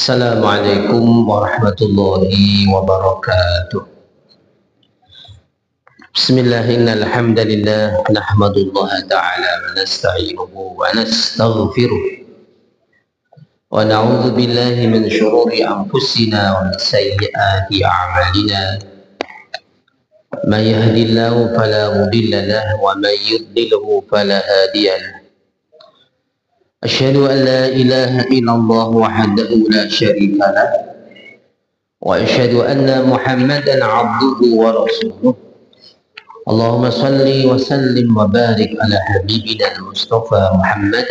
Assalamualaikum warahmatullahi wabarakatuh. Bismillahirrahmanirrahim. Nahmadullaha ta'ala wa nasta'inuhu wa nastaghfiruh. Wa na'udzu billahi min syururi anfusina wa min sayyiati a'malina. May yahdihillahu fala mudilla lahu wa may yudlilhu fala hadiya lahu. أشهد أن لا إله إلا الله وحده لا شريك له وأشهد أن محمدا عبده ورسوله اللهم صل وسلم وبارك على حبيبنا المصطفى محمد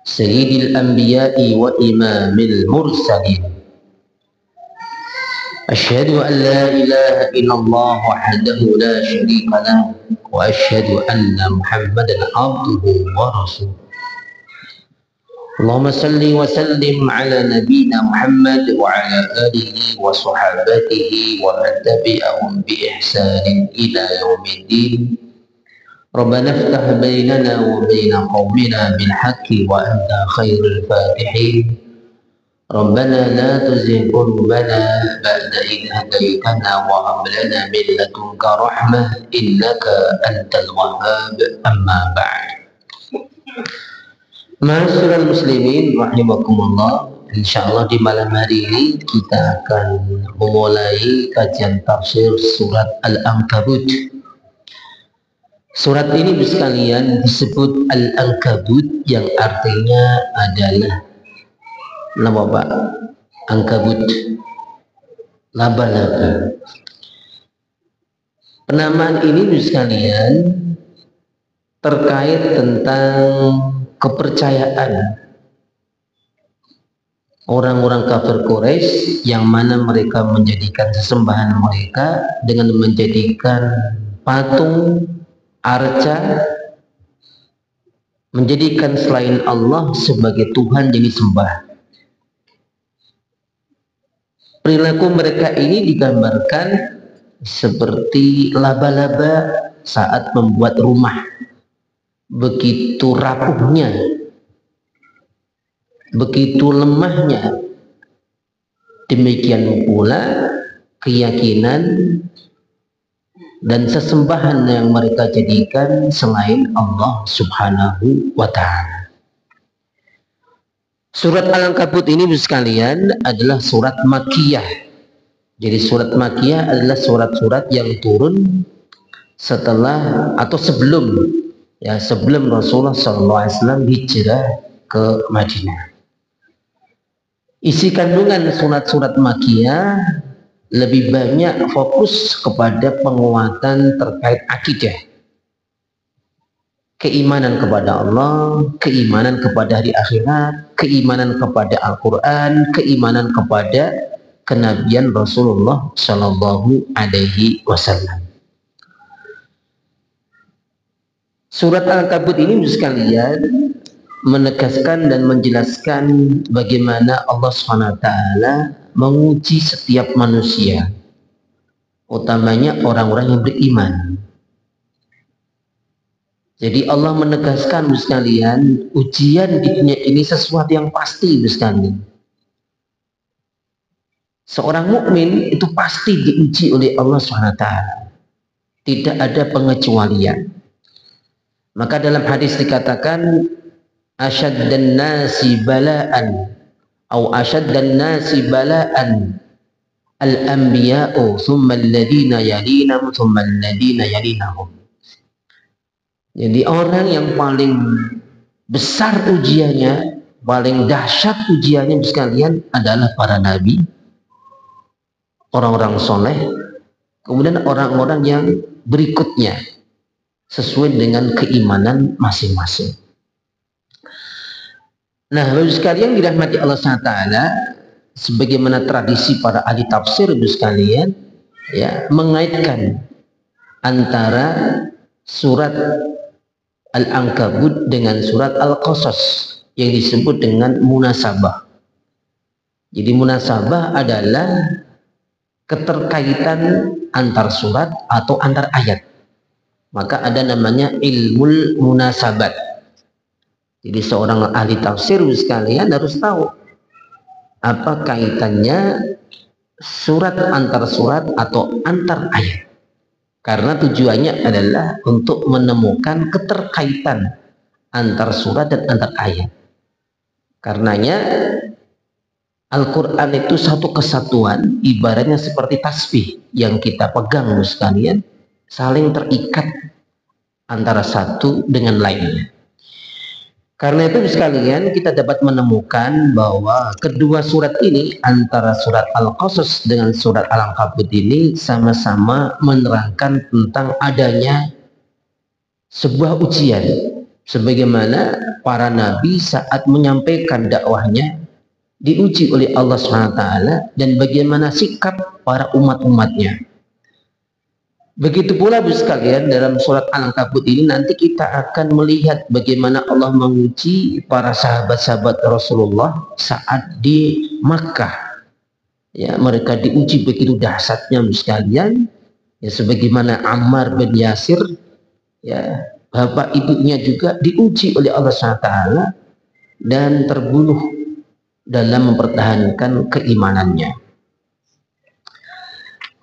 سيد الأنبياء وإمام المرسلين أشهد أن لا إله إلا الله وحده لا شريك له وأشهد أن محمدا عبده ورسوله اللهم صل وسلم على نبينا محمد وعلى آله وصحابته ومن تبعهم بإحسان إلى يوم الدين ربنا افتح بيننا وبين قومنا بالحق وأنت خير الفاتحين ربنا لا تزغ قلوبنا بعد إذ هديتنا وهب لنا من لدنك رحمة إنك أنت الوهاب أما بعد. Ma'asyiral muslimin rahimakumullah, insyaallah di malam hari ini kita akan memulai kajian tafsir surat Al-Ankabut. Surat ini sekalian disebut Al-Ankabut yang artinya adalah nama Pak Ankabut, laba-laba. Penamaan ini sekalian terkait tentang kepercayaan orang-orang kafir Quraisy yang mana mereka menjadikan sesembahan mereka dengan menjadikan patung, arca, menjadikan selain Allah sebagai Tuhan yang disembah. Perilaku mereka ini digambarkan seperti laba-laba saat membuat rumah. Begitu rapuhnya, begitu lemahnya, demikian pula keyakinan dan sesembahan yang mereka jadikan selain Allah Subhanahu wa Ta'ala. Surat Al-Ankabut ini sekalian adalah surat Makkiyah. Jadi surat Makkiyah adalah surat-surat yang turun setelah atau sebelum Rasulullah SAW hijrah ke Madinah. Isi kandungan surat-surat Makkiyah lebih banyak fokus kepada penguatan terkait akidah, keimanan kepada Allah, keimanan kepada hari akhirat, keimanan kepada Al-Quran, keimanan kepada kenabian Rasulullah SAW. Surat Al-Ankabut ini sekalian menegaskan dan menjelaskan bagaimana Allah SWT menguji setiap manusia, utamanya orang-orang yang beriman. Jadi Allah menegaskan sekalian, ujian di dunia ini sesuatu yang pasti sekalian. Seorang mukmin itu pasti diuji oleh Allah SWT. Tidak ada pengecualian. Maka dalam hadis dikatakan asyaddan nasi bala'an atau asyaddan nasi bala'an al-anbiya'u thumma alladhina yalinahum thumma alladhina yalinahum. Jadi orang yang paling besar ujiannya, paling dahsyat ujiannya sekalian adalah para nabi, orang-orang soleh, kemudian orang-orang yang berikutnya sesuai dengan keimanan masing-masing. Nah, Bapak sekalian dirahmati Allah SWT, sebagaimana tradisi para ahli tafsir Bapak sekalian, ya, mengaitkan antara surat Al-Ankabut dengan surat Al-Qasas yang disebut dengan munasabah. Jadi munasabah adalah keterkaitan antar surat atau antar ayat. Maka ada namanya ilmul munasabat. Jadi seorang ahli tafsir sekalian harus tahu apa kaitannya surat antar surat atau antar ayat. Karena tujuannya adalah untuk menemukan keterkaitan antar surat dan antar ayat. Karenanya Al-Quran itu satu kesatuan, ibaratnya seperti tasbih yang kita pegang sekalian, saling terikat antara satu dengan lainnya. Karena itu sekalian kita dapat menemukan bahwa kedua surat ini, antara surat Al-Qasas dengan surat Al-Ankabut ini, sama-sama menerangkan tentang adanya sebuah ujian, sebagaimana para nabi saat menyampaikan dakwahnya diuji oleh Allah SWT, dan bagaimana sikap para umat-umatnya. Begitu pula sekalian dalam surat Al-Ankabut ini nanti kita akan melihat bagaimana Allah menguji para sahabat-sahabat Rasulullah saat di Makkah. Ya, mereka diuji begitu dahsyatnya sekalian. Ya, sebagaimana Ammar bin Yasir, ya, bapak ibunya juga diuji oleh Allah SWT dan terbunuh dalam mempertahankan keimanannya.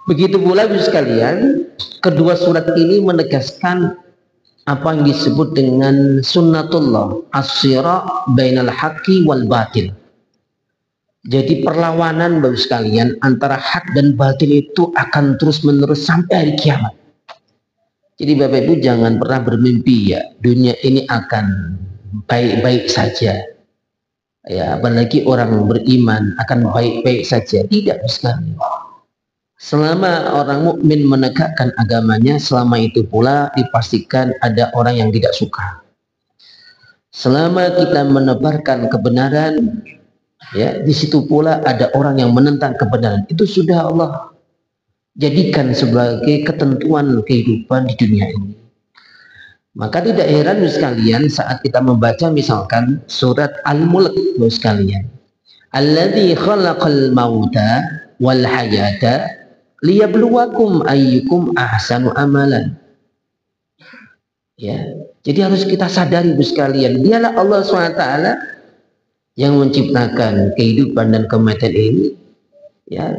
Begitu pula sekalian, kedua surat ini menegaskan apa yang disebut dengan sunnatullah, as-sira' bainal haqqi wal batil. Jadi perlawanan Bapak sekalian antara hak dan batil itu akan terus menerus sampai hari kiamat. Jadi Bapak Ibu jangan pernah bermimpi ya dunia ini akan baik-baik saja. Ya, apalagi orang beriman akan baik-baik saja. Tidak sekali. Selama orang mukmin menegakkan agamanya, selama itu pula dipastikan ada orang yang tidak suka. Selama kita menebarkan kebenaran, ya, di situ pula ada orang yang menentang kebenaran. Itu sudah Allah jadikan sebagai ketentuan kehidupan di dunia ini. Maka tidak heran sekalian saat kita membaca misalkan surat Al-Mulk sekalian. Alladzi khalaqal mauta wal hayata liyabluwakum ayyukum ahsanu amalan. Ya, jadi harus kita sadari sekalian, dialah Allah SWT yang menciptakan kehidupan dan kematian ini. Ya,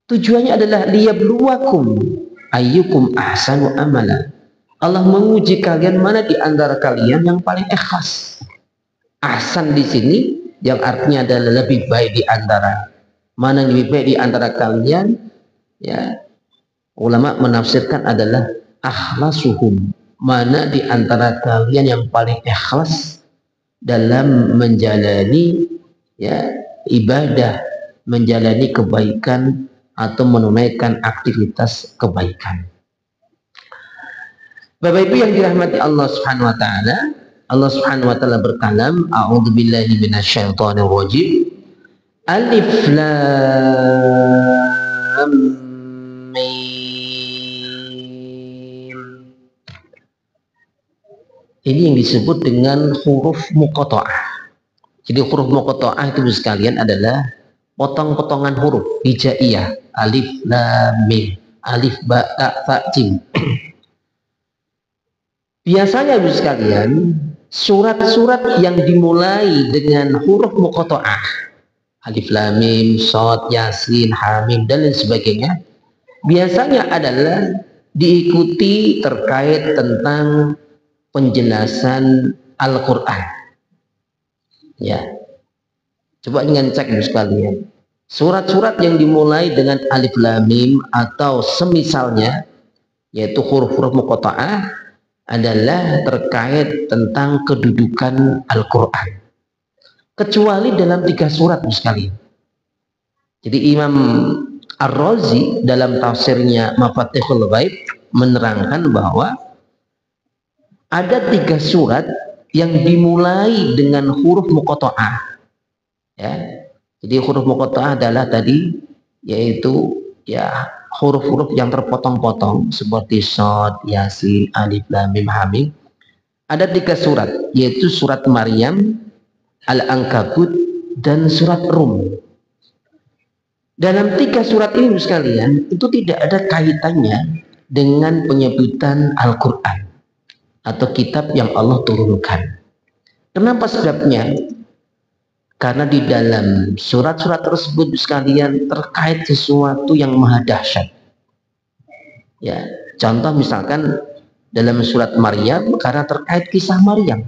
tujuannya adalah liyabluwakum ayyukum ahsanu amalan. Allah menguji kalian mana di antara kalian yang paling ikhlas. Ahsan di sini yang artinya adalah lebih baik di antara. Mana yang lebih baik di antara kalian? Ya, ulama menafsirkan adalah akhlasuhum, mana di antara kalian yang paling ikhlas dalam menjalani, ya, ibadah, menjalani kebaikan atau menunaikan aktivitas kebaikan. Bapak Ibu yang dirahmati Allah Subhanahu wa taala, Allah Subhanahu wa taala berkalam, a'udzubillahi minasyaitonir rajim. Alif lam Ini yang disebut dengan huruf muqatta'ah. Jadi huruf muqatta'ah itu sekalian adalah potong-potongan huruf hijaiyah, alif lam mim, alif ba ta tha jim. Biasanya Ibu sekalian, surat-surat yang dimulai dengan huruf muqatta'ah, alif lam mim, shad, yasin, hamim dan lain sebagainya, biasanya adalah diikuti terkait tentang penjelasan Al-Qur'an. Ya. Coba dengan cek Ibu sekalian. Surat-surat yang dimulai dengan alif lam mim atau semisalnya, yaitu huruf-huruf muqatta'ah, adalah terkait tentang kedudukan Al-Quran, kecuali dalam 3 surat sekali. Jadi Imam Ar-Razi dalam tafsirnya Mafatihul Ghaib menerangkan bahwa ada 3 surat yang dimulai dengan huruf muqatta'ah. Ya, jadi huruf muqatta'ah adalah tadi yaitu ya huruf-huruf yang terpotong-potong seperti shad, yasin, alif, lam, mim, hamim. Ada 3 surat, yaitu surat Maryam, Al-Ankabut, dan surat Rum. Dalam 3 surat ini sekalian, itu tidak ada kaitannya dengan penyebutan Al-Quran atau kitab yang Allah turunkan. Kenapa sebabnya? Karena di dalam surat-surat tersebut sekalian terkait sesuatu yang maha dahsyat. Ya, contoh misalkan dalam surat Maryam karena terkait kisah Maryam,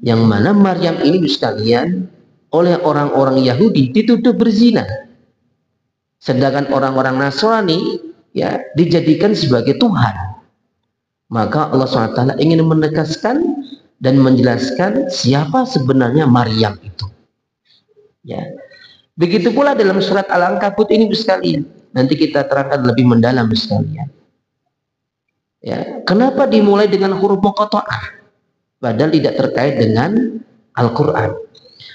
yang mana Maryam ini sekalian oleh orang-orang Yahudi dituduh berzina, sedangkan orang-orang Nasrani ya dijadikan sebagai Tuhan. Maka Allah SWT ingin menegaskan dan menjelaskan siapa sebenarnya Maryam itu. Ya. Begitu pula dalam surat Al-Ankabut ini sekalian. Nanti kita terangkan lebih mendalam sekalian. Ya, kenapa dimulai dengan huruf muqatta'ah padahal tidak terkait dengan Al-Qur'an?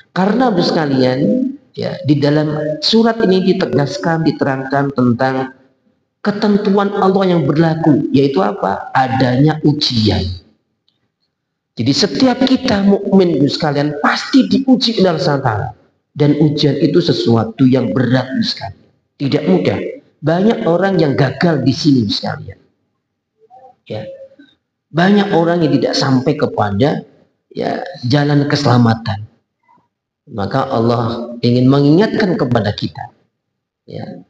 Karena sekalian, ya, di dalam surat ini ditegaskan, diterangkan tentang ketentuan Allah yang berlaku, yaitu apa? Adanya ujian. Jadi setiap kita mukmin sekalian pasti diuji oleh Allah SWT. Dan ujian itu sesuatu yang berat sekali, tidak mudah. Banyak orang yang gagal di sini sekalian. Ya, banyak orang yang tidak sampai kepada ya jalan keselamatan. Maka Allah ingin mengingatkan kepada kita, ya,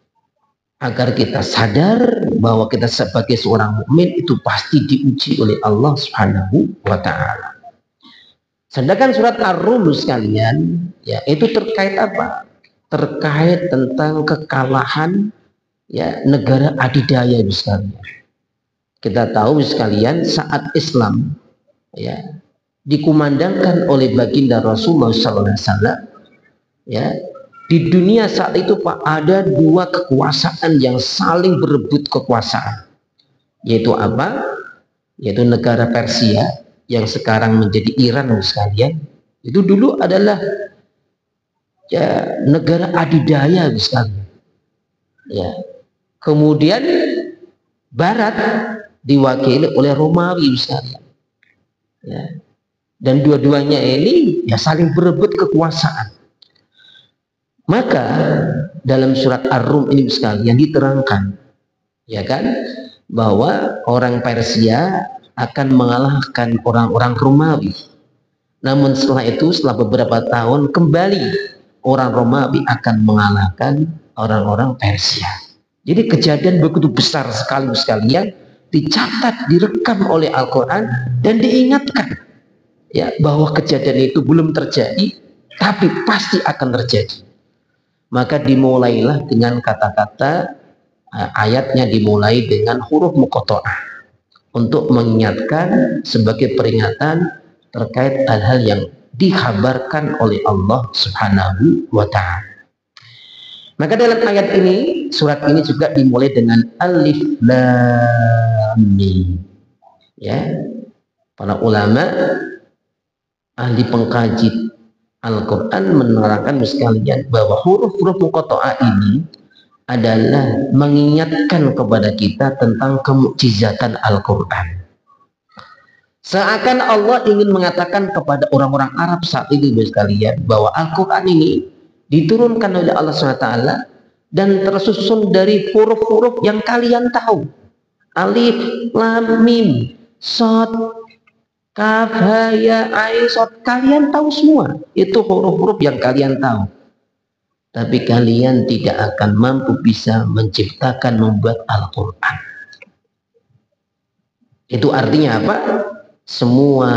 agar kita sadar bahwa kita sebagai seorang mukmin itu pasti diuji oleh Allah Subhanahu wa Ta'ala. Sedangkan surat Ar-Rum sekalian, ya itu terkait apa? Terkait tentang kekalahan ya negara adidaya sekalian. Kita tahu sekalian saat Islam ya dikumandangkan oleh baginda Rasulullah SAW, ya di dunia saat itu Pak ada 2 kekuasaan yang saling berebut kekuasaan, yaitu apa? Yaitu negara Persia yang sekarang menjadi Iran sekalian. Itu dulu adalah ya negara adidaya sekalian. Ya. Kemudian Barat diwakili oleh Romawi sekalian. Ya. Dan dua-duanya ini ya saling berebut kekuasaan. Maka dalam surat Ar-Rum ini sekalian diterangkan, ya kan, bahwa orang Persia akan mengalahkan orang-orang Romawi. Namun setelah itu, setelah beberapa tahun kembali orang Romawi akan mengalahkan orang-orang Persia. Jadi kejadian begitu besar sekali sekalian dicatat, direkam oleh Al-Quran dan diingatkan ya bahwa kejadian itu belum terjadi tapi pasti akan terjadi. Maka dimulailah dengan kata-kata ayatnya dimulai dengan huruf muqatta'ah untuk mengingatkan sebagai peringatan terkait hal-hal yang dikhabarkan oleh Allah Subhanahu wa Ta'ala. Maka dalam ayat ini, surat ini juga dimulai dengan alif lam mim. Ya. Para ulama ahli pengkaji Al-Quran menerangkan sekalian bahwa huruf-huruf muqatta'ah ini adalah mengingatkan kepada kita tentang kemukjizatan Al-Quran. Seakan Allah ingin mengatakan kepada orang-orang Arab saat ini sekalian bahwa Al-Quran ini diturunkan oleh Allah SWT dan tersusun dari huruf-huruf yang kalian tahu. Alif, lam, mim, shad, kaf, ha, ya, ain, shad. Kalian tahu semua. Itu huruf-huruf yang kalian tahu. Tapi kalian tidak akan mampu bisa menciptakan, membuat Al-Quran. Itu artinya apa? Semua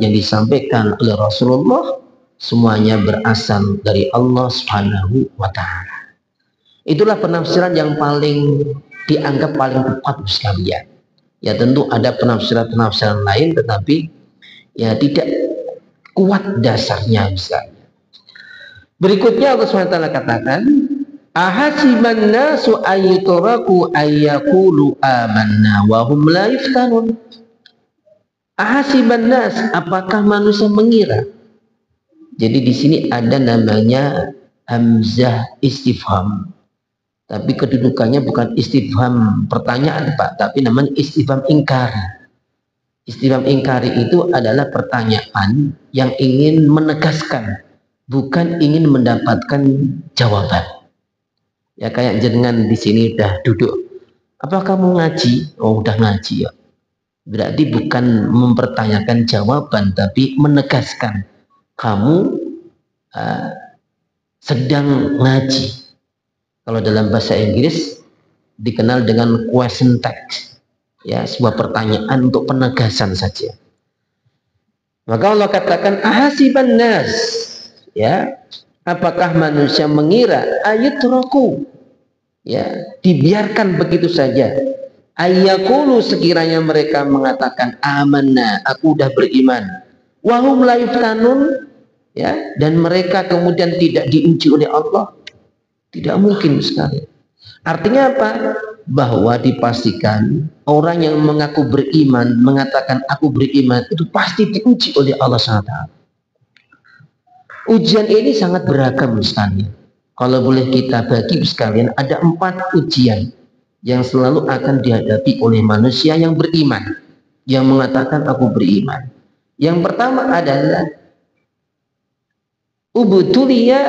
yang disampaikan oleh Rasulullah semuanya berasal dari Allah Subhanahu wa Ta'ala. Itulah penafsiran yang paling dianggap paling tepat sekalian. Ya tentu ada penafsiran-penafsiran lain, tetapi ya tidak kuat dasarnya misalnya. Berikutnya Allah SWT katakan, ahasiban nasu ayyutraku ayyakulu amanna wa hum la yuftanun. Ahasiban nas, apakah manusia mengira? Jadi di sini ada namanya hamzah istifham. Tapi kedudukannya bukan istifham pertanyaan, Pak, tapi namanya istifham ingkari. Istifham ingkari itu adalah pertanyaan yang ingin menegaskan, bukan ingin mendapatkan jawaban. Ya kayak jenengan di sini udah duduk. Apa kamu ngaji? Oh, udah ngaji ya. Berarti bukan mempertanyakan jawaban, tapi menegaskan kamu sedang ngaji. Kalau dalam bahasa Inggris dikenal dengan question text, ya sebuah pertanyaan untuk penegasan saja. Maka Allah katakan ahasiban nas, ya apakah manusia mengira ayutraku, ya dibiarkan begitu saja. Ayyakulu, sekiranya mereka mengatakan amanna, aku udah beriman, wahum la yuftanun, ya, dan mereka kemudian tidak diuji oleh Allah. Tidak mungkin sekali. Artinya apa? Bahwa dipastikan orang yang mengaku beriman, mengatakan aku beriman, itu pasti diuji oleh Allah SWT. Ujian ini sangat beragam sekali. Kalau boleh kita bagi sekalian, ada 4 ujian yang selalu akan dihadapi oleh manusia yang beriman, yang mengatakan aku beriman. Yang pertama adalah ubtuliya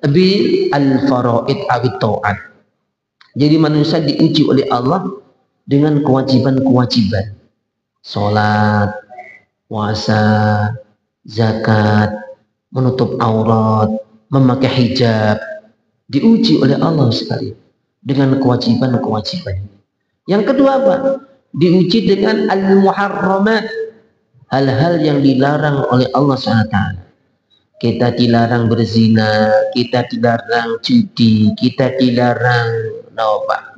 bil al-faraid awit ta'at. Jadi manusia diuji oleh Allah dengan kewajiban-kewajiban. Salat, puasa, zakat, menutup aurat, memakai hijab, diuji oleh Allah sekali dengan kewajiban-kewajiban. Yang kedua apa? Diuji dengan al-muharramat, hal-hal yang dilarang oleh Allah SWT. Kita dilarang berzina, kita dilarang judi, kita dilarang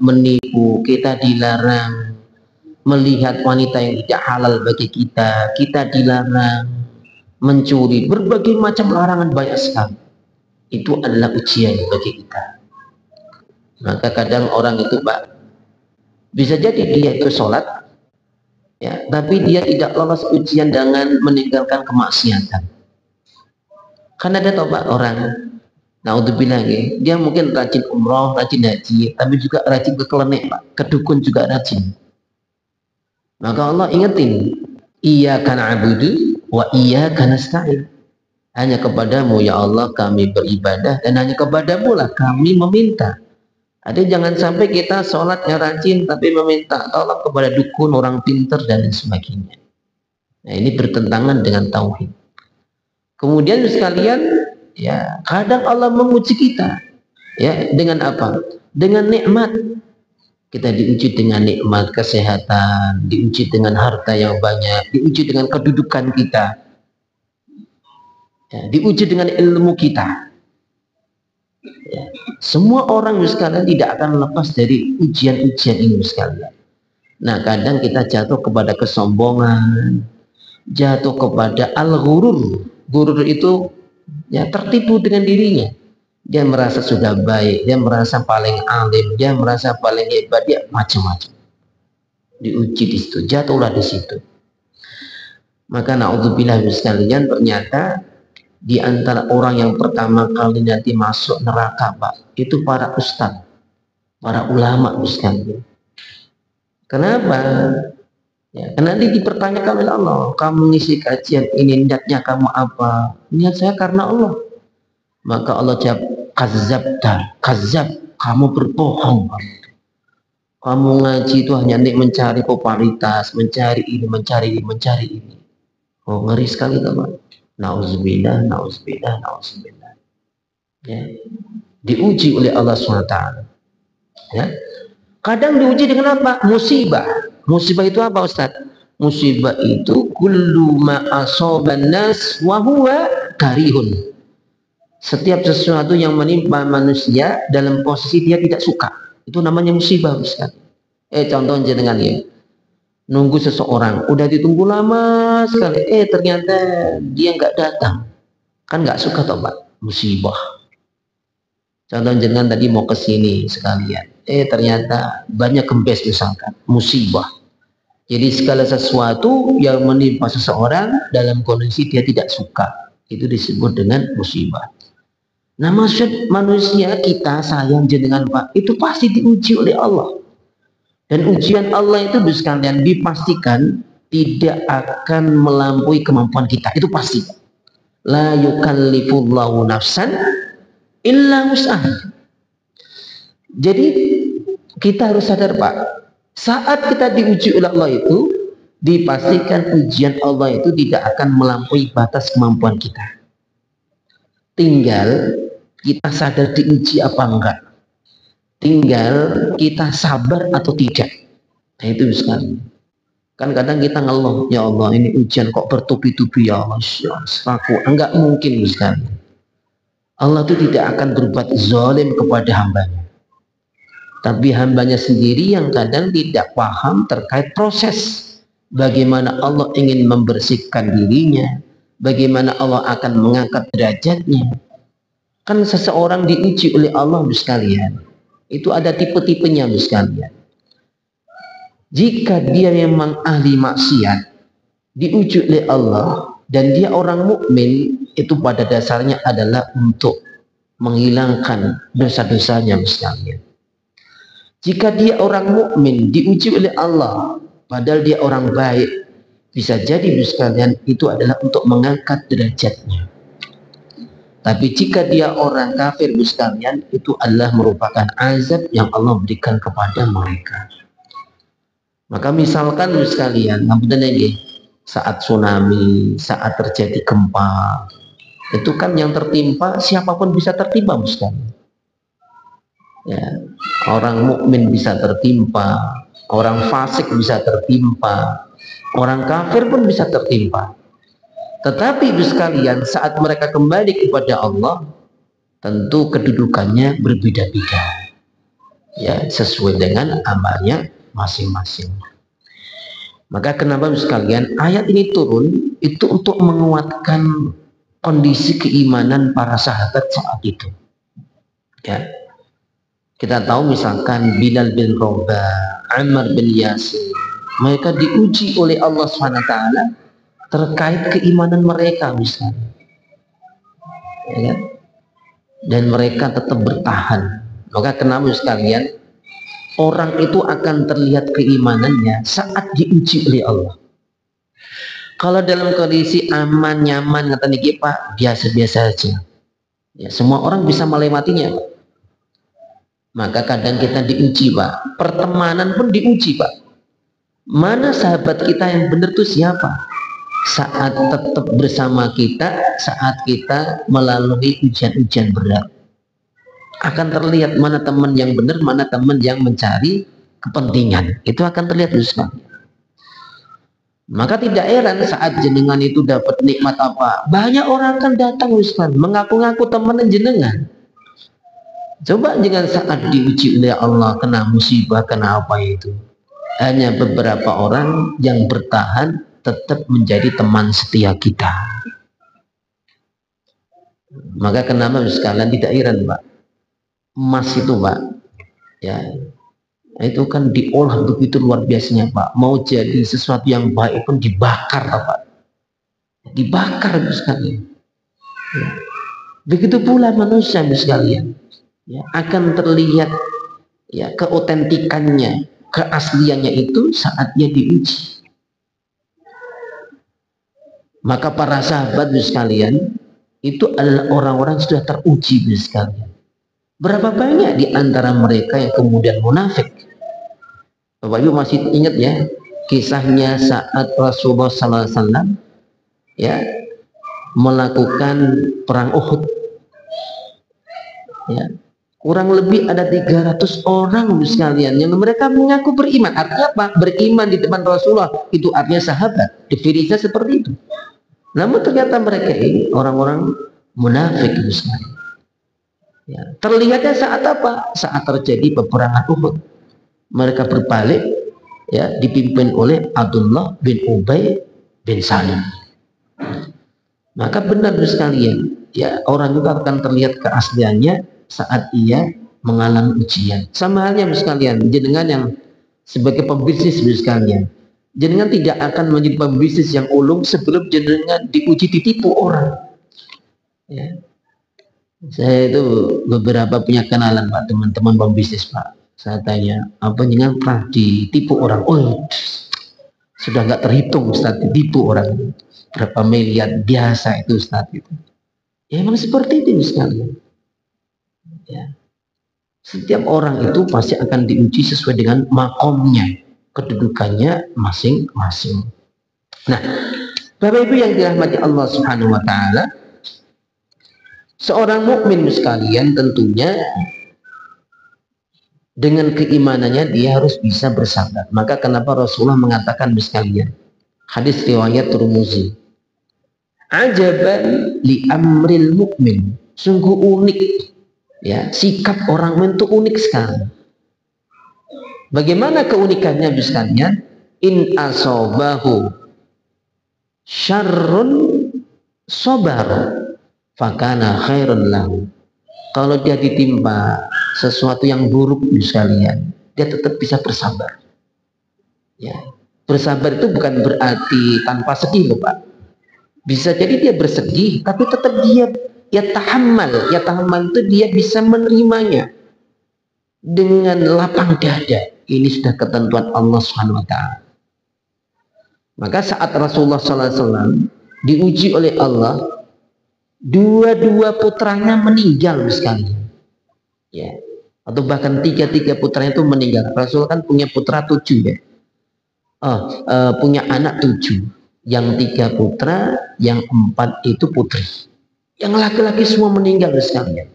menipu, kita dilarang melihat wanita yang tidak halal bagi kita, kita dilarang mencuri, berbagai macam larangan banyak sekali. Itu adalah ujian bagi kita. Maka kadang orang itu, Pak, bisa jadi dia itu sholat, ya, tapi dia tidak lolos ujian dengan meninggalkan kemaksiatan. Karena ada toh, Pak, orang, naudzubillah, dia mungkin rajin umroh, rajin haji, tapi juga rajin ke klenik, Pak, ke dukun juga rajin. Maka Allah ingetin, iyyaka na'budu wa iyyaka nasta'in. Hanya kepadamu ya Allah kami beribadah, dan hanya kepadamu lah kami meminta. Ada jangan sampai kita sholatnya rajin tapi meminta tolong kepada dukun, orang pinter dan sebagainya. Nah, ini bertentangan dengan tauhid. Kemudian sekalian, ya kadang Allah menguji kita, ya dengan apa? Dengan nikmat. Kita diuji dengan nikmat kesehatan, diuji dengan harta yang banyak, diuji dengan kedudukan kita, ya, diuji dengan ilmu kita. Ya. Semua orang sekalian tidak akan lepas dari ujian-ujian ini sekalian. Nah, kadang kita jatuh kepada kesombongan, jatuh kepada al-ghurur. Ghurur itu ya tertipu dengan dirinya. Dia merasa sudah baik, dia merasa paling alim, dia merasa paling hebat, dia macam-macam. Diuji di situ, jatuhlah di situ. Maka naudzubillah sekalian, ternyata di antara orang yang pertama kali nanti masuk neraka, Pak, itu para ustadz, para ulama sekalian. Kenapa? Ya, karena nanti dipertanyakan oleh Allah, kamu ngisi kajian ini niatnya kamu apa? Niat saya karena Allah. Maka Allah jawab, kazab, kamu berbohong. Kamu ngaji itu hanya untuk mencari popularitas, mencari ini, mencari ini, mencari ini. Oh, ngeri sekali teman. Nauzubillah, nauzubillah, nauzubillah. Ya. Diuji oleh Allah SWT. Ya. Kadang diuji dengan apa? Musibah. Musibah itu apa, Ustaz? Musibah itu kullu ma asoban nas wa huwa karihun. Setiap sesuatu yang menimpa manusia dalam posisi dia tidak suka, itu namanya musibah, Ustaz. Contohnya dengan ya, nunggu seseorang, udah ditunggu lama sekali, ternyata dia nggak datang, kan nggak suka toh Pak, musibah. Contoh jenengan tadi mau ke sini sekalian, ternyata banyak kempes misalkan, musibah. Jadi segala sesuatu yang menimpa seseorang dalam kondisi dia tidak suka, itu disebut dengan musibah. Nah, maksud manusia kita sayang jenengan Pak, itu pasti diuji oleh Allah. Dan ujian Allah itu sekalian dipastikan tidak akan melampaui kemampuan kita, itu pasti. La yukallifullahu nafsan illa wus'aha. Jadi kita harus sadar Pak, saat kita diuji oleh Allah itu dipastikan ujian Allah itu tidak akan melampaui batas kemampuan kita. Tinggal kita sadar diuji apa enggak, tinggal kita sabar atau tidak. Nah itu sekali. Kan kadang kita ngeluh, ya Allah ini ujian kok bertubi-tubi ya Allah, aku enggak mungkin sekali. Allah itu tidak akan berbuat zalim kepada hambanya, tapi hambanya sendiri yang kadang tidak paham terkait proses bagaimana Allah ingin membersihkan dirinya, bagaimana Allah akan mengangkat derajatnya. Kan seseorang diuji oleh Allah sekalian, itu ada tipe-tipenya sekalian. Jika dia memang ahli maksiat, diuji oleh Allah dan dia orang mukmin, itu pada dasarnya adalah untuk menghilangkan dosa-dosanya sekalian. Jika dia orang mukmin diuji oleh Allah, padahal dia orang baik, bisa jadi sekalian itu adalah untuk mengangkat derajatnya. Tapi jika dia orang kafir sekalian, itu adalah merupakan azab yang Allah berikan kepada mereka. Maka misalkan sekalian, saat tsunami, saat terjadi gempa, itu kan yang tertimpa siapapun bisa tertimpa sekalian. Ya, orang mukmin bisa tertimpa, orang fasik bisa tertimpa, orang kafir pun bisa tertimpa. Tetapi ibu sekalian, saat mereka kembali kepada Allah, tentu kedudukannya berbeda-beda, ya sesuai dengan amalnya masing-masing. Maka kenapa ibu sekalian ayat ini turun itu untuk menguatkan kondisi keimanan para sahabat saat itu. Ya, kita tahu misalkan Bilal bin Rabah, Ammar bin Yasir, mereka diuji oleh Allah SWT terkait keimanan mereka misalnya, ya kan? Dan mereka tetap bertahan. Maka kenapa sekalian, orang itu akan terlihat keimanannya saat diuji oleh Allah. Kalau dalam kondisi aman, nyaman, kata niki Pak, biasa-biasa aja, ya semua orang bisa melewatinya Pak. Maka kadang kita diuji Pak, pertemanan pun diuji Pak. Mana sahabat kita yang benar tuh siapa? Saat tetap bersama kita, saat kita melalui ujian-ujian berat, akan terlihat mana teman yang benar, mana teman yang mencari kepentingan. Itu akan terlihat Ustaz. Maka tidak heran saat jenengan itu dapat nikmat apa, banyak orang akan datang Ustaz, mengaku-ngaku teman jenengan. Coba jangan saat diuji oleh Allah, kena musibah, kena apa itu, hanya beberapa orang yang bertahan tetap menjadi teman setia kita. Maka kenapa sekalian tidak heran Pak, emas itu Pak, ya itu kan diolah begitu luar biasanya Pak. Mau jadi sesuatu yang baik pun dibakar Pak, dibakar sekalian. Ya. Begitu pula manusia sekalian, ya, akan terlihat ya keotentikannya, keasliannya itu saat dia diuji. Maka para sahabat sekalian itu adalah orang-orang sudah teruji sekalian. Berapa banyak di antara mereka yang kemudian munafik? Bapak Ibu masih ingat ya kisahnya saat Rasulullah SAW ya melakukan perang Uhud. Ya, kurang lebih ada 300 orang sekalian yang mereka mengaku beriman. Artinya apa? Beriman di depan Rasulullah itu artinya sahabat. Definisinya seperti itu. Namun ternyata mereka ini orang-orang munafik sekalian. Ya, terlihatnya saat apa? Saat terjadi peperangan Uhud. Mereka berbalik ya dipimpin oleh Abdullah bin Ubay bin Salim. Maka benar sekalian ya orang itu akan terlihat keasliannya saat ia mengalami ujian. Sama halnya sekalian jenengan yang sebagai pembisnis sekalian, jenengan tidak akan menjadi pembisnis yang ulung sebelum jenengan diuji ditipu orang. Ya. Saya itu beberapa punya kenalan Pak, teman-teman pembisnis Pak. Saya tanya, apa jenengan pernah ditipu orang? Oh, sudah nggak terhitung Ustaz, ditipu orang berapa miliar biasa itu Ustaz itu. Ya memang seperti itu sekalian. Ya. Setiap orang itu pasti akan diuji sesuai dengan makomnya, kedudukannya masing-masing. Nah, Bapak Ibu yang dirahmati Allah Subhanahu wa taala, seorang mukmin sekalian tentunya dengan keimanannya dia harus bisa bersabar. Maka kenapa Rasulullah mengatakan sekalian, hadis riwayat Tirmizi, ajaban li amril mukmin, sungguh unik ya sikap orang mukmin itu unik sekali. Bagaimana keunikannya sekalian? In asobahu syarrun sobar fakana khairun lahu. Kalau dia ditimpa sesuatu yang buruk sekalian, dia tetap bisa bersabar. Ya, bersabar itu bukan berarti tanpa sedih loh Pak. Bisa jadi dia bersedih, tapi tetap dia tahammal. Ya tahammal itu dia bisa menerimanya dengan lapang dada. Ini sudah ketentuan Allah Subhanahu wa taala. Maka saat Rasulullah SAW diuji oleh Allah, dua-dua putranya meninggal sekali. Ya, atau bahkan tiga putranya itu meninggal. Rasul kan punya putra 7 ya. Punya anak 7. Yang 3 putra, yang 4 itu putri. Yang laki-laki semua meninggal sekalian.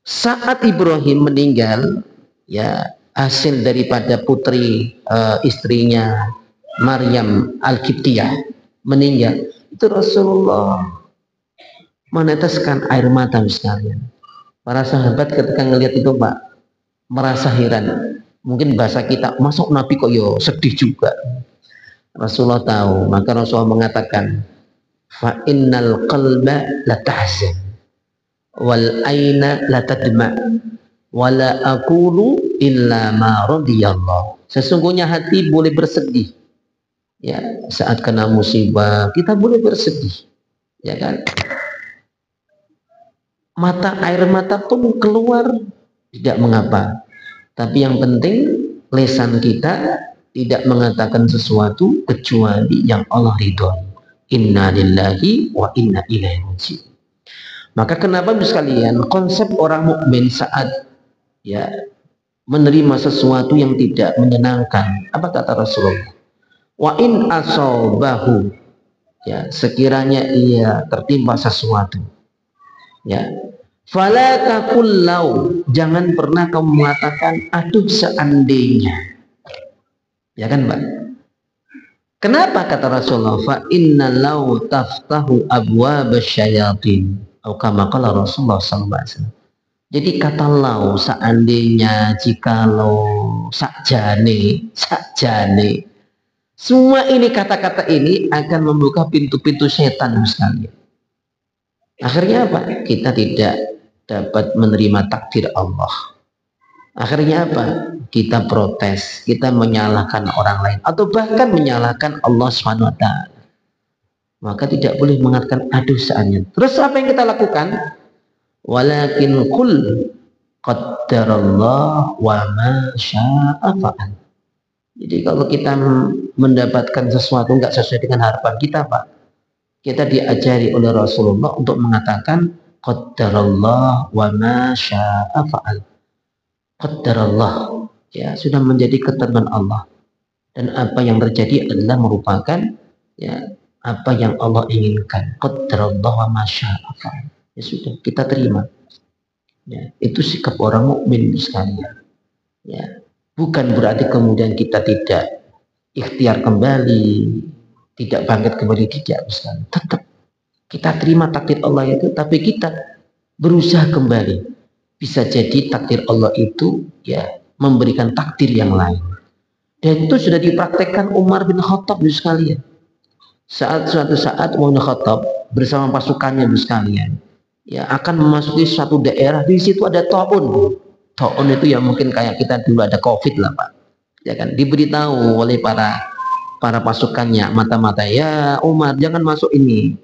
Saat Ibrahim meninggal, ya hasil daripada putri istrinya Maryam Al-Qibtiyah meninggal, itu Rasulullah meneteskan air mata sekalian. Para sahabat ketika ngelihat itu Pak merasa heran. Mungkin bahasa kita, masuk Nabi kok yo sedih juga. Rasulullah tahu, maka Rasulullah mengatakan, fa innal qalba la tahzan wal aina la tadma wa la aqulu illa ma radiyallah. Sesungguhnya hati boleh bersedih. Ya, saat kena musibah kita boleh bersedih. Ya kan? Air mata pun keluar tidak mengapa, tapi yang penting lisan kita tidak mengatakan sesuatu kecuali yang Allah ridhoi. Inna lillahi wa inna ilaihi raji'un. Maka kenapa sekalian konsep orang mukmin saat ya menerima sesuatu yang tidak menyenangkan, apa kata Rasulullah? Wa in asobahu, ya sekiranya ia tertimpa sesuatu, ya fala taqul lau, jangan pernah kamu mengatakan aduh seandainya. Ya kan Pak? Kenapa kata Rasulullah? Fa inna lau taftahu abwab syayatin. Atau kama qala Rasulullah SAW. Jadi kata lau, seandainya, jikalau, sakjane, semua ini kata-kata ini akan membuka pintu-pintu setan sekalian. Akhirnya apa? Kita tidak dapat menerima takdir Allah. Akhirnya apa? Kita protes, kita menyalahkan orang lain, atau bahkan menyalahkan Allah SWT. Maka tidak boleh mengatakan aduh seandainya. Terus apa yang kita lakukan? Walakin qul qaddarallah wa ma syaa fa'al. Jadi kalau kita mendapatkan sesuatu nggak sesuai dengan harapan kita Pak, Kita diajari oleh Rasulullah untuk mengatakan qaddarallah wa ma syaa fa'al. Qaddarallah, ya, sudah menjadi ketentuan Allah, dan apa yang terjadi adalah merupakan, ya, apa yang Allah inginkan. Qaddarallah wa ma syaa fa'al. Ya sudah, kita terima. Ya, itu sikap orang mukmin sekalian. Ya, bukan berarti kemudian kita tidak ikhtiar kembali, tidak bangkit kembali, tidak, misalnya. Tetap kita terima takdir Allah itu, tapi kita berusaha kembali. Bisa jadi takdir Allah itu, ya, memberikan takdir yang lain. Dan itu sudah dipraktekkan Umar bin Khattab sekalian. Suatu saat Umar bin Khattab bersama pasukannya sekalian, ya, akan memasuki suatu daerah. Di situ ada taun. Taun itu ya mungkin kayak kita dulu ada COVID lah, Pak. Ya kan, diberitahu oleh para pasukannya, mata-mata, ya Umar jangan masuk ini.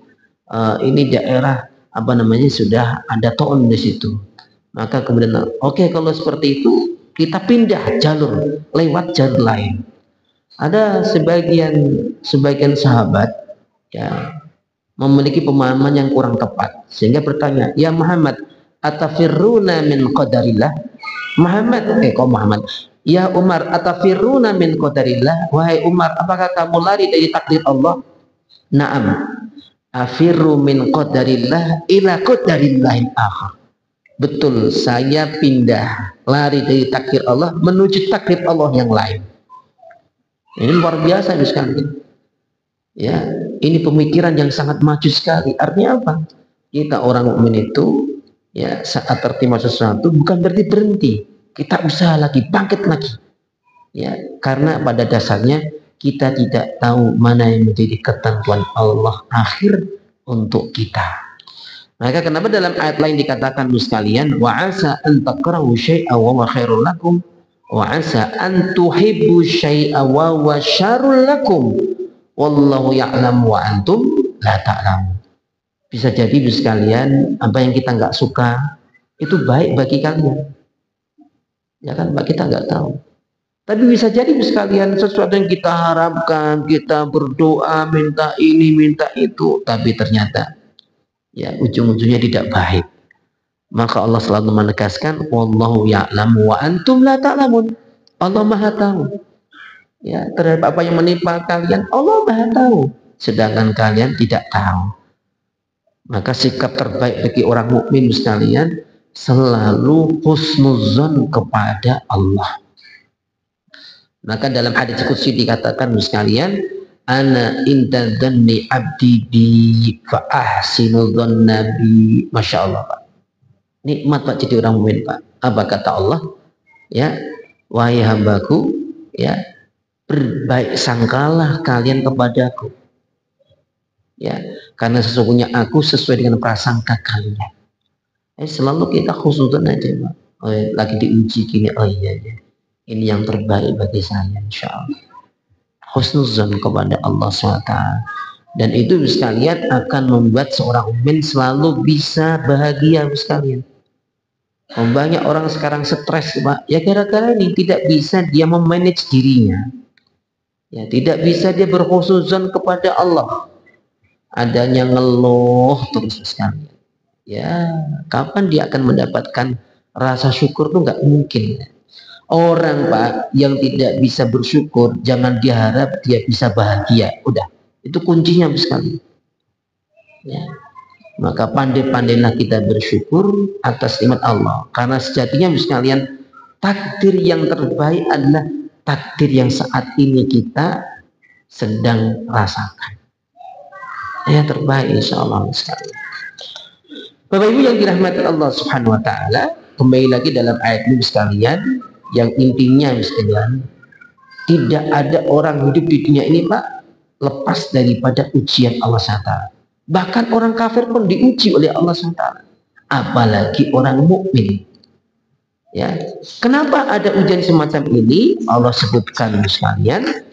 Ini daerah apa namanya, sudah ada taun di situ. Maka kemudian, oke, kalau seperti itu kita pindah jalur, lewat jalur lain. Ada sebagian sahabat, ya, memiliki pemahaman yang kurang tepat, sehingga bertanya, ya Muhammad, atafirruna min qadarillah? Muhammad, ya Umar, atafirruna min qadarillah? Wahai Umar, apakah kamu lari dari takdir Allah? Naam, afirru min qadarillah ila qadarillahil akhar. Betul, saya pindah, lari dari takdir Allah menuju takdir Allah yang lain. Ini luar biasa sekali. Ya, ini pemikiran yang sangat maju sekali. Artinya apa? Kita orang mukmin itu, ya, saat tertimpa sesuatu bukan berarti berhenti. Kita usaha lagi, bangkit lagi. Ya, karena pada dasarnya kita tidak tahu mana yang menjadi ketentuan Allah akhir untuk kita. Maka kenapa dalam ayat lain dikatakan sekalian, wa asa an takrahu syai'a wa huwa khairul lakum wa asa an tuhibbu syai'a wa huwa syarrul lakum wallahu ya'lamu wa antum la ta'lamun. Bisa jadi sekalian, apa yang kita nggak suka itu baik bagi kalian, ya kan, Mbak, kita nggak tahu. Tapi bisa jadi sekalian sesuatu yang kita harapkan, kita berdoa minta ini minta itu, tapi ternyata, ya, ujung-ujungnya tidak baik. Maka Allah selalu menegaskan, wallahu ya'lamu wa antum la ta'lamun. Allah Maha tahu, ya, terhadap apa yang menimpa kalian. Allah Maha tahu, sedangkan kalian tidak tahu. Maka sikap terbaik bagi orang mukmin sekalian selalu husnuzon kepada Allah. Maka dalam hadits qudsi dikatakan sekalian, ana inda dhanni abdi bi fa ahsinu dhanna bi. Masya Allah, Pak. Nikmat, Pak, jadi orang mukmin, Pak. Apa kata Allah? Ya, wahai hambaku, ya, berbaik sangkalah kalian kepadaku. Ya, karena sesungguhnya aku sesuai dengan prasangka kalian. Selalu kita khusnudzon aja, Pak. Lagi diuji gini, oh iya, ini yang terbaik bagi saya, insya Allah. Husnuzan kepada Allah SWT. Dan itu sekalian akan membuat seorang mukmin selalu bisa bahagia sekalian. Banyak orang sekarang stres, Pak, ya gara-gara ini tidak bisa dia memanage dirinya, ya, tidak bisa dia berhusnuzan kepada Allah. Adanya ngeluh terus sekalian, ya, kapan dia akan mendapatkan rasa syukur? Tuh nggak mungkin. Orang, Pak, yang tidak bisa bersyukur, jangan diharap dia bisa bahagia. Udah, itu kuncinya sekali. Ya. Maka pandai-pandailah kita bersyukur atas nikmat Allah. Karena sejatinya sekalian, takdir yang terbaik adalah takdir yang saat ini kita sedang rasakan. Yang terbaik insya Allah sekalian. Bapak Ibu yang dirahmati Allah Subhanahu wa Ta'ala, kembali lagi dalam ayat ini sekalian, yang intinya sekalian, tidak ada orang hidup di dunia ini, Pak, lepas daripada ujian Allah SWT. Bahkan orang kafir pun diuji oleh Allah SWT, apalagi orang mukmin. Ya, kenapa ada ujian semacam ini? Allah sebutkan sekalian,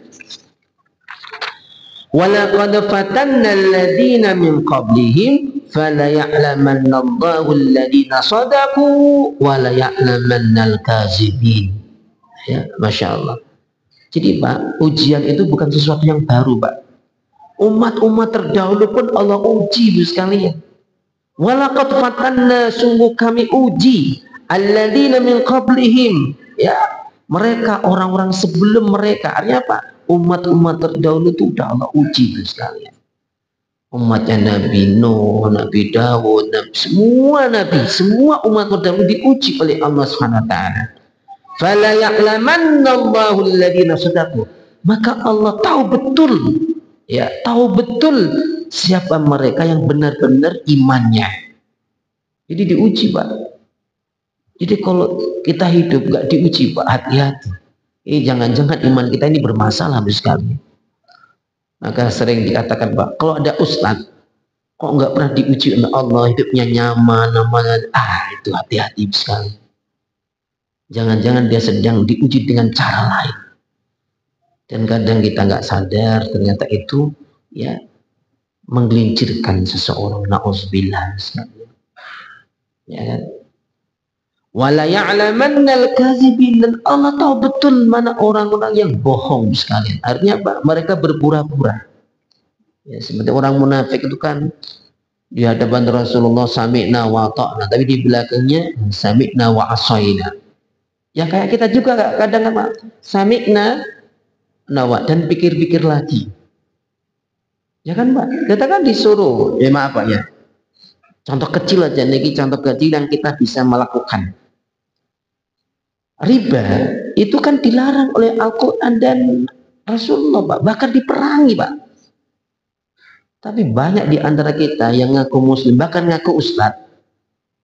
walaqad fatanna alladziina min qablihim fala ya'lamanna Allahu alladziina shadaqu wa la ya'lamannal kadzibin. Ya, Masya Allah. Jadi, Pak, ujian itu bukan sesuatu yang baru, Pak. Umat-umat terdahulu pun Allah uji sekalian. Walaqad fatanna, sungguh kami uji alladzina min qablihim, ya, mereka orang-orang sebelum mereka. Artinya apa? Umat-umat terdahulu itu udah Allah uji sekalian. Umatnya Nabi Nuh, Nabi Dawud, semua nabi, semua umat terdahulu diuji oleh Allah Subhanahu wa taala. Fala ya'lamanna Allahu alladziina shadaqu, maka Allah tahu betul, ya, tahu betul siapa mereka yang benar-benar imannya. Jadi diuji, Pak. Jadi kalau kita hidup gak diuji, Pak, hati-hati. Jangan-jangan iman kita ini bermasalah sekali. Maka sering dikatakan, Pak, kalau ada ustadz kok nggak pernah diuji oleh Allah, hidupnya nyaman, namanya, itu hati-hati sekali. Jangan-jangan dia sedang diuji dengan cara lain. Dan kadang kita nggak sadar ternyata itu, ya, menggelincirkan seseorang. Na'udzubillah sekali. Ya kan? Wala ya'lamannal kadzibin, dan Allah tahu betul mana orang-orang yang bohong sekalian. Artinya apa? Mereka berpura-pura. Ya, seperti orang munafik itu kan di hadapan Rasulullah sami'na wa ta'na, tapi di belakangnya sami'na wa asaina. Ya kayak kita juga kadang apa? Sami'na nawa dan pikir-pikir lagi. Ya kan, Pak? Kita kan disuruh, ya maaf Pak ya. Contoh kecil aja, ini contoh kecil yang kita bisa melakukan. Riba itu kan dilarang oleh Al-Quran dan Rasulullah, Pak. Bahkan diperangi, Pak. Tapi banyak di antara kita yang ngaku muslim, bahkan ngaku ustadz,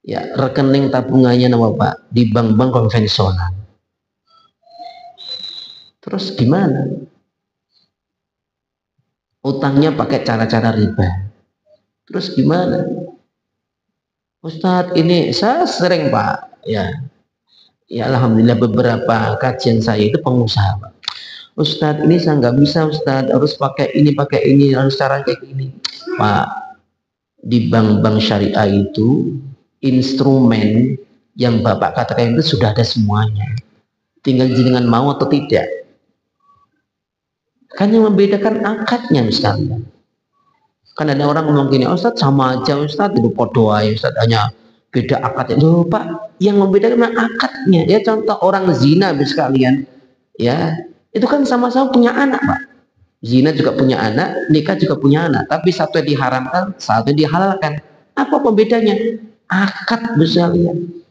ya, rekening tabungannya nama Pak di bank-bank konvensional. Terus gimana? Utangnya pakai cara-cara riba. Terus gimana? Ustadz, ini saya sering, Pak, ya alhamdulillah beberapa kajian saya itu pengusaha, Pak. Ustadz, ini saya nggak bisa, Ustadz, harus pakai ini, harus cara kayak gini. Pak, di bank-bank syariah itu instrumen yang Bapak katakan itu sudah ada semuanya. Tinggal jenengan mau atau tidak. Kan yang membedakan akadnya misalnya. Kan ada orang ngomong gini, Ustadz sama aja Ustadz, itu podo aja Ustadz, hanya beda akadnya. Loh Pak, yang membedakan akadnya. Ya contoh orang zina sekalian, ya itu kan sama-sama punya anak, Pak. Zina juga punya anak, nikah juga punya anak, tapi satu yang diharamkan, satu yang dihalalkan. Apa pembedanya? Akad sekalian.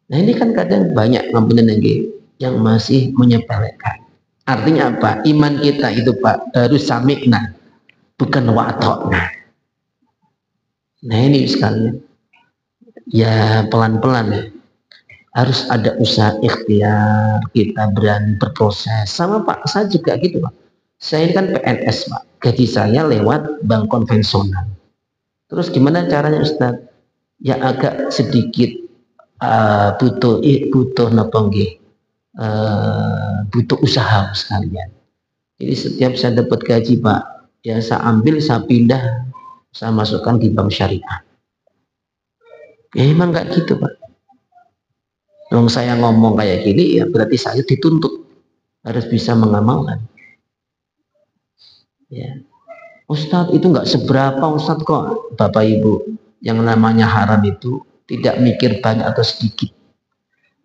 Nah ini kan kadang banyak ngapunten yang masih menyepelekan. Artinya apa? Iman kita itu, Pak, harus sami'na, bukan wa'atokna. Nah ini sekalian, ya pelan-pelan ya. Harus ada usaha ikhtiar, kita berani berproses. Sama Pak, saya juga gitu Pak. Saya ini kan PNS Pak, gaji saya lewat bank konvensional. Terus gimana caranya Ustaz? Ya agak sedikit butuh noponggi, butuh usaha sekalian. Jadi setiap saya dapat gaji Pak, ya saya ambil, saya pindah, saya masukkan di bank syariah. Ya emang nggak gitu Pak. Kalau saya ngomong kayak gini, ya berarti saya dituntut harus bisa mengamalkan. Ya, Ustadz itu nggak seberapa Ustadz kok, Bapak Ibu, yang namanya haram itu tidak mikir banyak atau sedikit.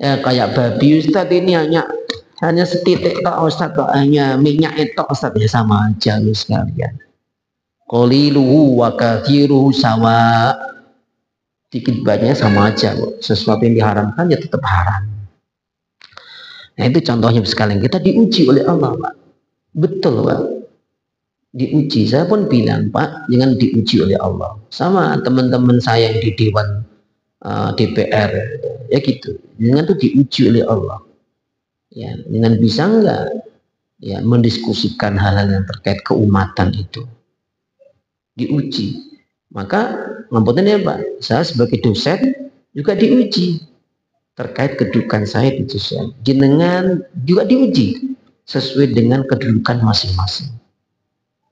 Ya kayak babi Ustadz ini hanya setitik tok Ustadz kok, hanya minyak itu Ustadz, ya sama aja lu sekalian. Qaliluhu wa kathiruhu sawa. Dikit banyak sama aja kok. Sesuatu yang diharamkan ya tetap haram. Nah itu contohnya sekalian, kita diuji oleh Allah Pak. Betul Pak, diuji. Saya pun bilang Pak, jangan diuji oleh Allah. Sama teman-teman saya yang di Dewan DPR ya gitu, jangan tuh diuji oleh Allah. Ya, dengan bisa enggak ya mendiskusikan hal-hal yang terkait keumatan itu, diuji. Maka ngapunten ya Pak, saya sebagai dosen juga diuji terkait kedudukan saya di dosen. Jenengan juga diuji sesuai dengan kedudukan masing-masing.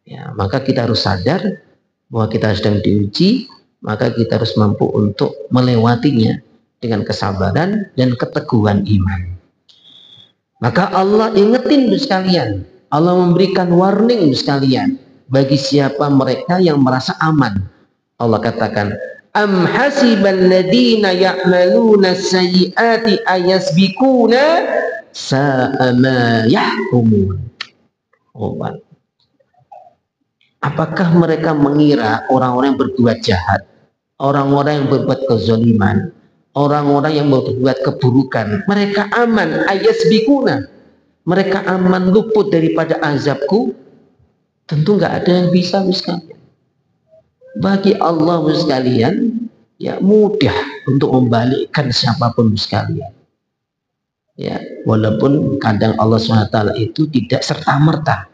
Ya, maka kita harus sadar bahwa kita sedang diuji, maka kita harus mampu untuk melewatinya dengan kesabaran dan keteguhan iman. Maka Allah ingetin sekalian, Allah memberikan warning sekalian bagi siapa mereka yang merasa aman. Allah katakan, am hasibal ladina ya'maluna sayyiati ayasbikuna sa'a ma yahkumun. Apakah mereka mengira orang-orang yang berbuat jahat, orang-orang yang berbuat kezaliman, orang-orang yang berbuat keburukan, mereka aman, ayasbikuna, mereka aman luput daripada azabku? Tentu nggak ada yang bisa, sekalian. Bagi Allah sekalian, ya mudah untuk membalikkan siapapun sekalian. Ya, walaupun kadang Allah SWT itu tidak serta-merta,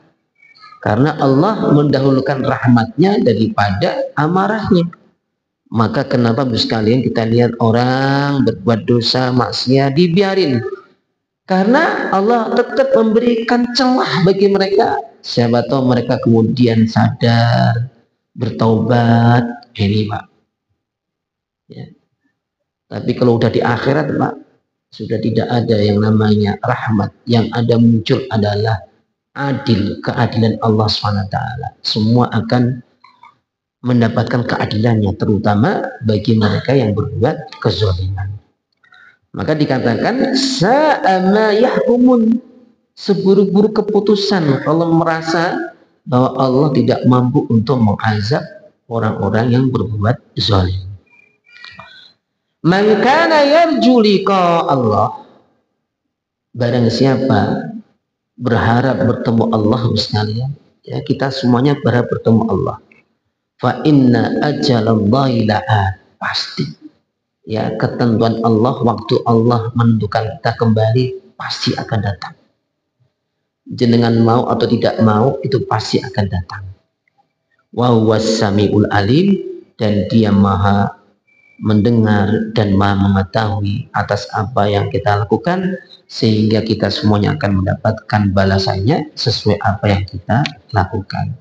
karena Allah mendahulukan rahmatnya daripada amarahnya. Maka kenapa sekalian kita lihat orang berbuat dosa maksiat dibiarin, karena Allah tetap memberikan celah bagi mereka. Siapa tahu mereka kemudian sadar, bertaubat, ini Pak. Ya. Tapi kalau udah di akhirat Pak, sudah tidak ada yang namanya rahmat. Yang ada muncul adalah adil, keadilan Allah SWT. Semua akan mendapatkan keadilannya, terutama bagi mereka yang berbuat kezaliman. Maka dikatakan sa'ama yahkumun, seburuk-buruk keputusan. Allah merasa bahwa Allah tidak mampu untuk mengazab orang-orang yang berbuat zalim. Man kana yarju liqa Allah, barang siapa berharap bertemu Allah sekalian, ya kita semuanya berharap bertemu Allah. Fa inna ajalallahi la'at, pasti ya ketentuan Allah, waktu Allah menentukan kita kembali pasti akan datang. Jenengan mau atau tidak mau itu pasti akan datang. Wa huwas samiul alim, dan dia maha mendengar dan maha mengetahui atas apa yang kita lakukan, sehingga kita semuanya akan mendapatkan balasannya sesuai apa yang kita lakukan.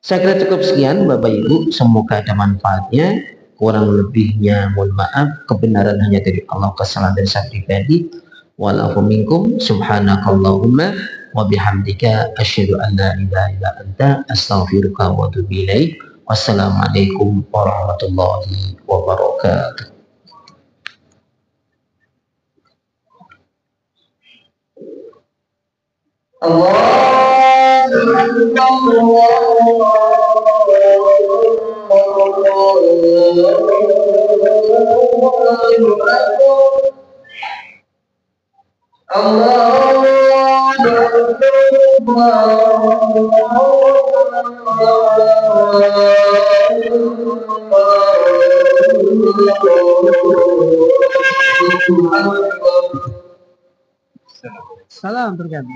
Saya kira cukup sekian Bapak Ibu, semoga ada manfaatnya. Kurang lebihnya mohon maaf, kebenaran hanya dari Allah, kesalahan dari saya pribadi. Walafu minkum, subhanakallahumma wa bihamdika asyhadu an la ilaha illa anta astaghfiruka wa atubu ilaik. Wassalamualaikum warahmatullahi wabarakatuh. Salam tergantung.